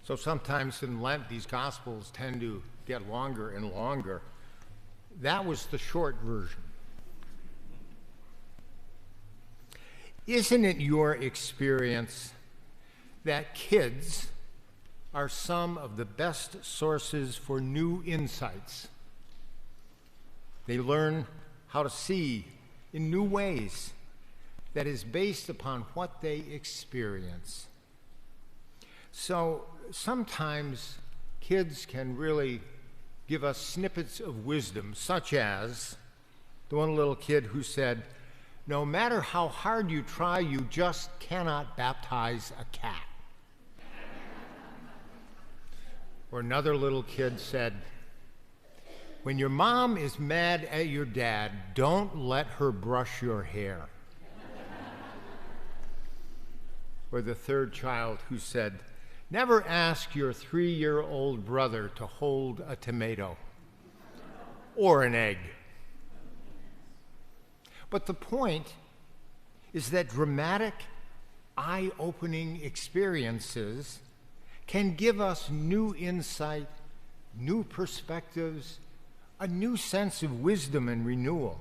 So sometimes in Lent, these Gospels tend to get longer and longer. That was the short version. Isn't it your experience that kids are some of the best sources for new insights? They learn how to see in new ways that is based upon what they experience. So sometimes kids can really give us snippets of wisdom, such as the one little kid who said, "No matter how hard you try, you just cannot baptize a cat." Or another little kid said, "When your mom is mad at your dad, don't let her brush your hair." Or the third child who said, "Never ask your 3-year-old brother to hold a tomato or an egg." But the point is that dramatic, eye-opening experiences can give us new insight, new perspectives, a new sense of wisdom and renewal.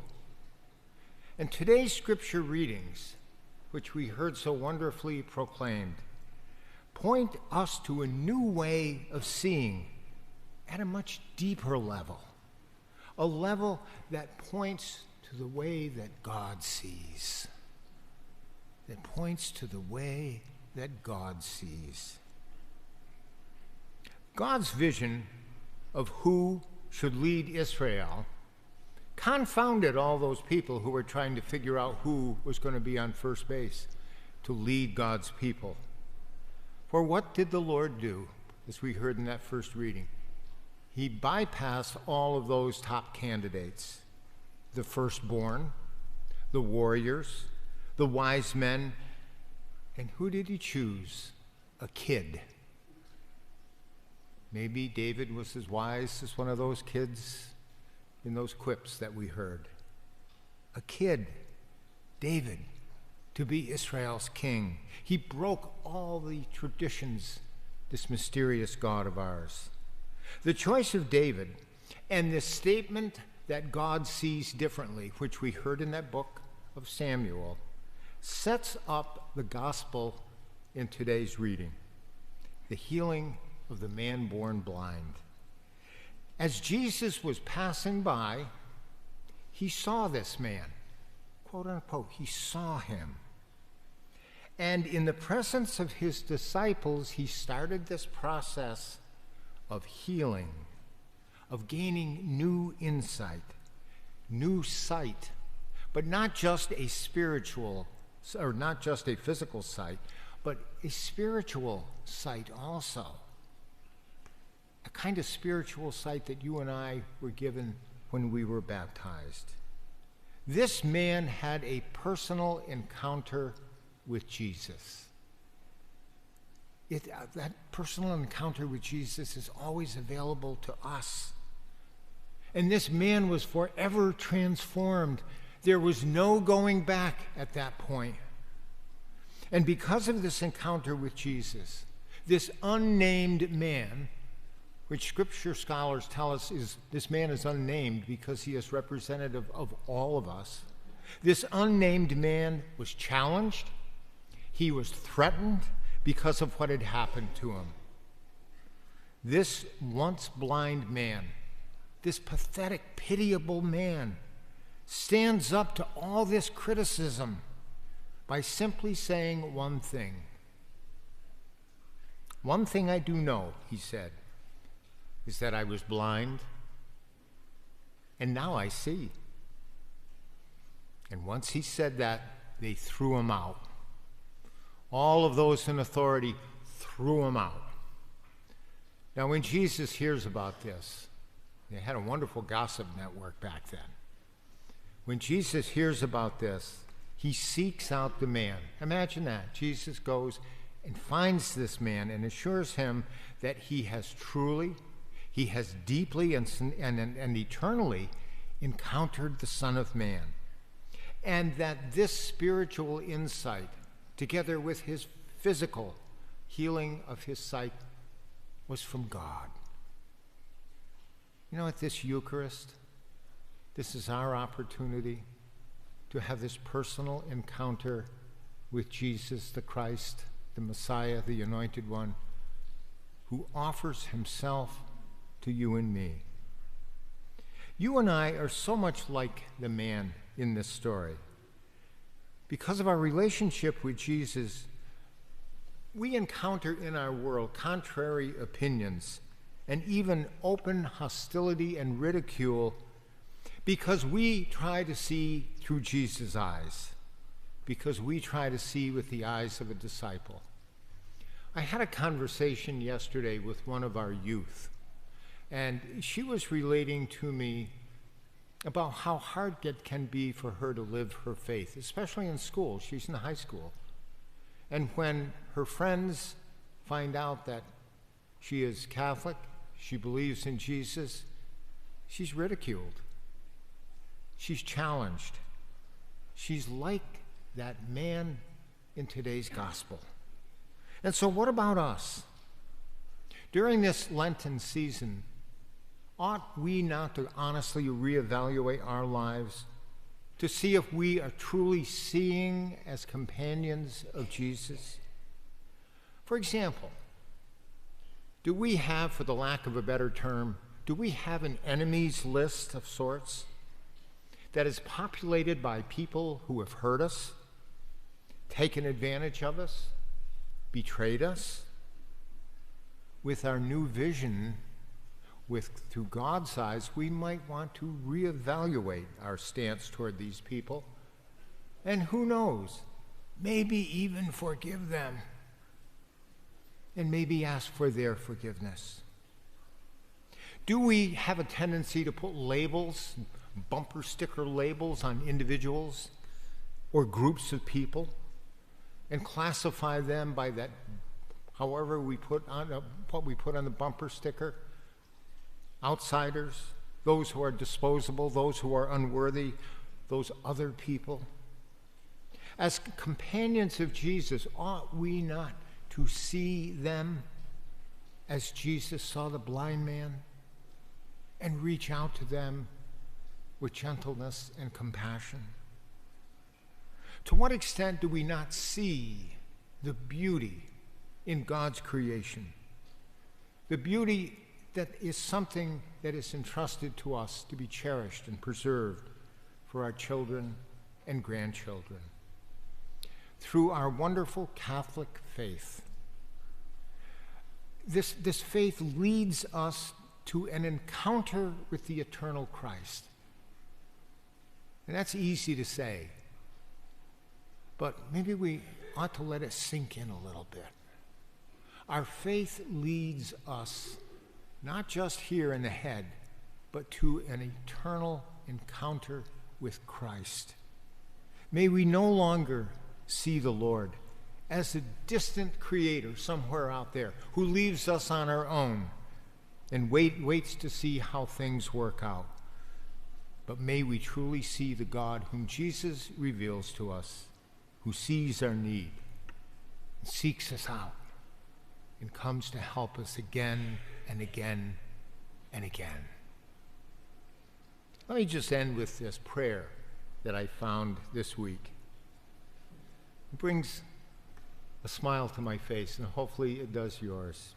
And today's scripture readings, which we heard so wonderfully proclaimed, point us to a new way of seeing at a much deeper level, a level that points to the way that God sees, that points to the way that God sees. God's vision of who should lead Israel confounded all those people who were trying to figure out who was going to be on first base to lead God's people. For what did the Lord do, as we heard in that first reading? He bypassed all of those top candidates, the firstborn, the warriors, the wise men, and who did he choose? A kid. Maybe David was as wise as one of those kids in those quips that we heard. A kid, David, to be Israel's king. He broke all the traditions, this mysterious God of ours. The choice of David and the statement that God sees differently, which we heard in that book of Samuel, sets up the gospel in today's reading, the healing of the man born blind. As Jesus was passing by, he saw this man, quote unquote, he saw him. And in the presence of his disciples, he started this process of healing, of gaining new insight, new sight, but not just a spiritual, or not just a physical sight, but a spiritual sight also. A kind of spiritual sight that you and I were given when we were baptized. This man had a personal encounter with Jesus. That personal encounter with Jesus is always available to us. And this man was forever transformed. There was no going back at that point. And because of this encounter with Jesus, this unnamed man, which scripture scholars tell us is this man is unnamed because he is representative of all of us. This unnamed man was challenged. He was threatened because of what had happened to him. This once blind man, this pathetic, pitiable man, stands up to all this criticism by simply saying one thing. "One thing I do know," he said, "is that I was blind, and now I see." And once he said that, they threw him out. All of those in authority threw him out. Now, when Jesus hears about this, they had a wonderful gossip network back then. When Jesus hears about this, he seeks out the man. Imagine that. Jesus goes and finds this man and assures him that he has deeply and eternally encountered the Son of Man. And that this spiritual insight, together with his physical healing of his sight, was from God. You know, at this Eucharist, this is our opportunity to have this personal encounter with Jesus the Christ, the Messiah, the Anointed One, who offers himself to you and me. You and I are so much like the man in this story. Because of our relationship with Jesus, we encounter in our world contrary opinions and even open hostility and ridicule because we try to see through Jesus' eyes, because we try to see with the eyes of a disciple. I had a conversation yesterday with one of our youth, and she was relating to me about how hard it can be for her to live her faith, especially in school. She's in high school. And when her friends find out that she is Catholic, she believes in Jesus, she's ridiculed. She's challenged. She's like that man in today's gospel. And so what about us? During this Lenten season, ought we not to honestly reevaluate our lives to see if we are truly seeing as companions of Jesus? For example, do we have, for the lack of a better term, do we have an enemies list of sorts that is populated by people who have hurt us, taken advantage of us, betrayed us? With our new vision, through God's eyes, we might want to reevaluate our stance toward these people. And who knows, maybe even forgive them. And maybe ask for their forgiveness. Do we have a tendency to put labels, bumper sticker labels on individuals or groups of people and classify them by that, however we put on what we put on the bumper sticker? Outsiders, those who are disposable, those who are unworthy, those other people. As companions of Jesus, ought we not to see them as Jesus saw the blind man and reach out to them with gentleness and compassion? To what extent do we not see the beauty in God's creation? The beauty that is something that is entrusted to us to be cherished and preserved for our children and grandchildren. Through our wonderful Catholic faith, this faith leads us to an encounter with the eternal Christ. And that's easy to say, but maybe we ought to let it sink in a little bit. Our faith leads us not just here in the head, but to an eternal encounter with Christ. May we no longer see the Lord as a distant creator somewhere out there who leaves us on our own and waits to see how things work out. But may we truly see the God whom Jesus reveals to us, who sees our need, and seeks us out, and comes to help us again and again and again. Let me just end with this prayer that I found this week. It brings a smile to my face, and hopefully it does yours.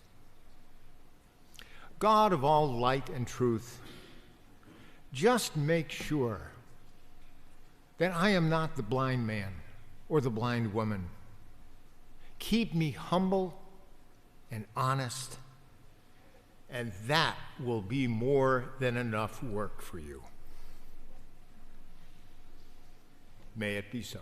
God of all light and truth, just make sure that I am not the blind man or the blind woman. Keep me humble and honest, and that will be more than enough work for you. May it be so.